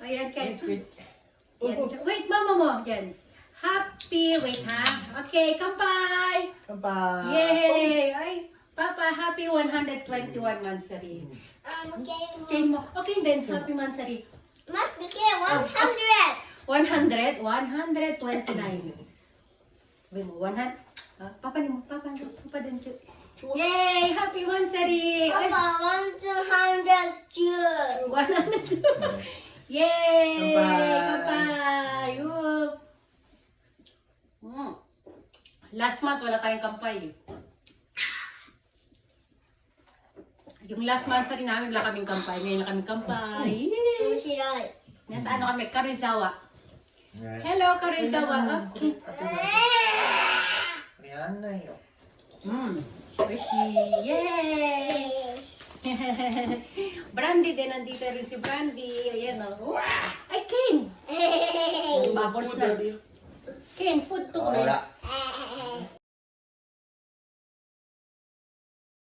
Ayan, Ken. Wait. Wait, mama mo. Yan. Happy. Wait, ha? Okay, kampay. Kampay. Yay! Ay, Papa, happy 121 mansari. Okay. Ken mo. Okay, then, happy mansari. Must be 100. 100, 129. Sabi mo, 100. Papa din. Yay! Happy mansari! Ay, Papa, 102. 100. Yay! Kampay. Kampay! Last month, wala tayong kampay. Yung last month sa rin namin, wala kaming kampay. Ngayon na kaming kampay. Yay! Nasa ano kami? Karizawa. Hello, Karizawa. Okay. Rihanna yun. Squishy. Yay! Brandy din, nandito rin si Brandy. Ayan o. Ay, Ken! Bubbles na. Ken, food to. Wala.